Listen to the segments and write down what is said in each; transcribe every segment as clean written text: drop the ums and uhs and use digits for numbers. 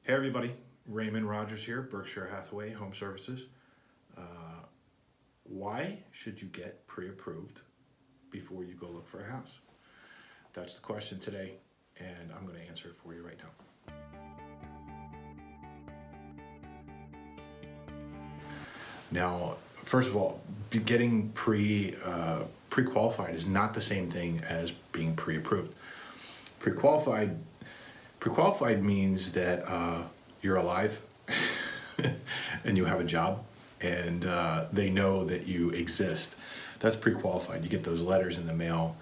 Hey everybody, Raymond Rogers here, Berkshire Hathaway Home Services. Why should you get pre-approved before you go look for a house? That's the question today, and I'm going to answer it for you right now. Now, first of all, getting pre-qualified is not the same thing as being pre-approved. Pre-qualified means that you're alive and you have a job and they know that you exist. That's pre-qualified. You get those letters in the mail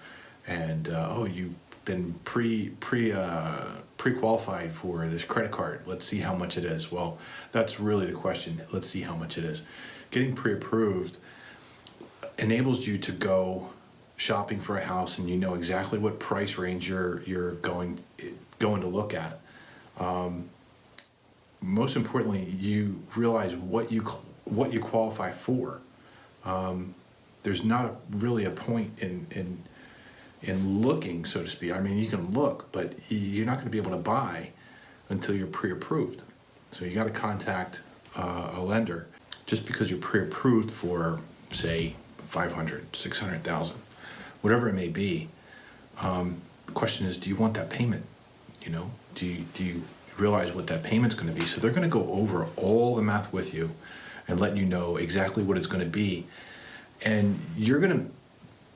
and oh, you've been pre-qualified for this credit card. Let's see how much it is. Well, that's really the question. Let's see how much it is. Getting pre-approved enables you to go shopping for a house and you know exactly what price range you're going to look at. Most importantly, you realize what you qualify for. There's not really a point in looking, so to speak. I mean, you can look, but you're not going to be able to buy until you're pre-approved. So you got to contact a lender. Just because you're pre-approved for, say, 500, 600,000, whatever it may be. The question is, do you want that payment? You know, do you realize what that payment's going to be? So they're going to go over all the math with you and let you know exactly what it's going to be. And you're going to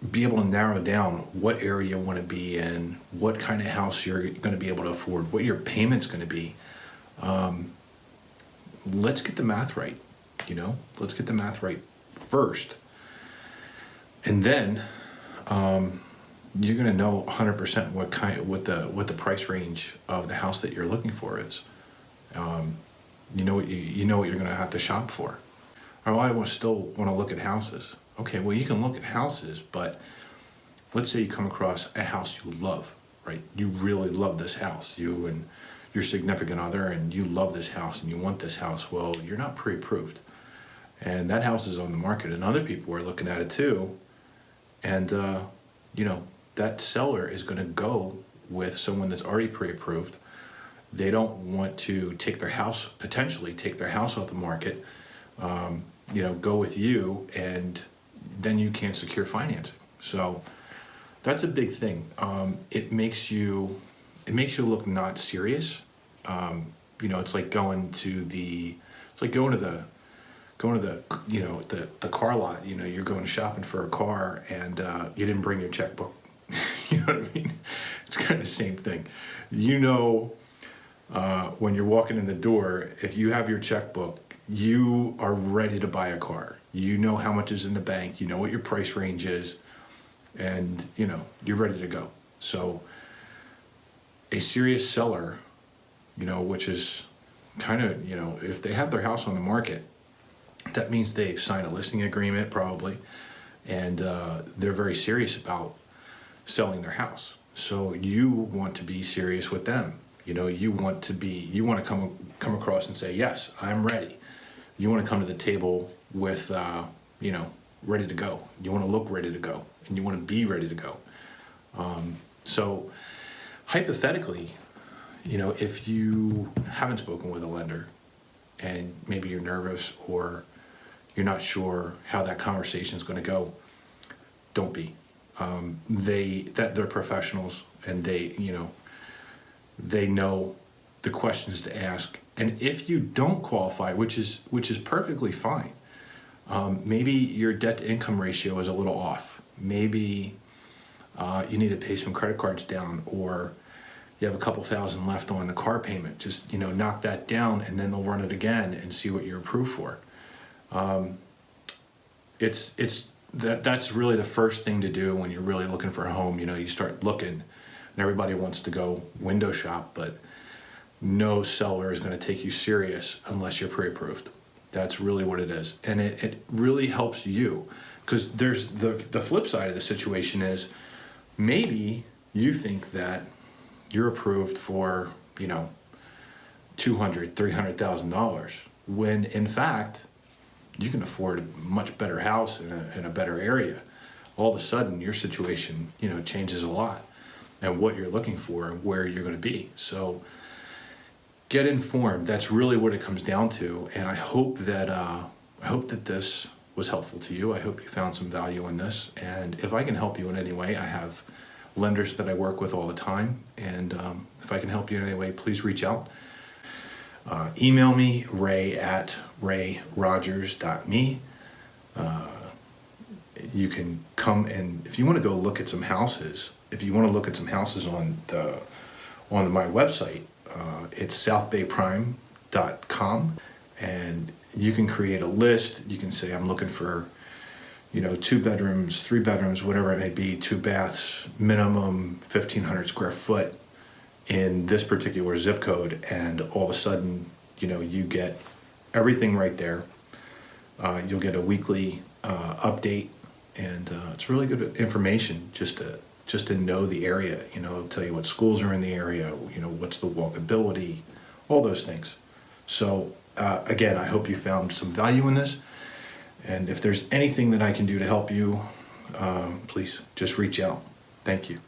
be able to narrow down what area you want to be in, what kind of house you're going to be able to afford, what your payment's going to be. Let's get the math right, you know? Let's get the math right first. And then you're going to know 100% what the price range of the house that you're looking for is. You know what you're going to have to shop for. Oh, I still want to look at houses. Okay, well, you can look at houses, but let's say you come across a house you love, right? You really love this house, you and your significant other, and you love this house and you want this house. Well, you're not pre-approved, and that house is on the market, and other people are looking at it too. And, you know, that seller is going to go with someone that's already pre-approved. They don't want to potentially take their house off the market, you know, go with you, and then you can't secure financing. So that's a big thing. It makes you look not serious. You know, it's like going to the you know, the car lot. You know, you're going shopping for a car and you didn't bring your checkbook. You know what I mean? It's kind of the same thing. You know, when you're walking in the door, if you have your checkbook, you are ready to buy a car. You know how much is in the bank. You know what your price range is, and you know you're ready to go. So a serious seller, you know, which is kind of, you know, if they have their house on the market, that means they've signed a listing agreement probably, and they're very serious about selling their house. So you want to be serious with them. You know, you want to come across and say, yes, I'm ready. You want to come to the table with, you know, ready to go. You want to look ready to go, and you want to be ready to go. So hypothetically, you know, if you haven't spoken with a lender and maybe you're nervous or you're not sure how that conversation is going to go, don't be. They're professionals, and they know the questions to ask. And if you don't qualify, which is perfectly fine, maybe your debt to income ratio is a little off. Maybe you need to pay some credit cards down, or you have a couple thousand left on the car payment. Just, you know, knock that down, and then they'll run it again and see what you're approved for. That's really the first thing to do when you're really looking for a home. You know, you start looking, and everybody wants to go window shop, but no seller is going to take you serious unless you're pre-approved. That's really what it is. And it really helps you, because there's the flip side of the situation is maybe you think that you're approved for, you know, $200,000, $300,000, when in fact you can afford a much better house in a better area. All of a sudden your situation, you know, changes a lot, and what you're looking for and where you're going to be. So get informed. That's really what it comes down to. And I hope that this was helpful to you. I hope you found some value in this. And if I can help you in any way, I have lenders that I work with all the time. And if I can help you in any way, please reach out. Email me, ray@rayrogers.me. You can come, and if you want to go look at some houses, on my website, it's southbayprime.com, and you can create a list. You can say, I'm looking for, 2 bedrooms, 3 bedrooms, whatever it may be, 2 baths, minimum 1,500 square foot in this particular zip code, and all of a sudden, you get everything right there. You'll get a weekly update, and it's really good information just to know the area. It'll tell you what schools are in the area, what's the walkability, all those things. So again, I hope you found some value in this, and if there's anything that I can do to help you, please just reach out. Thank you.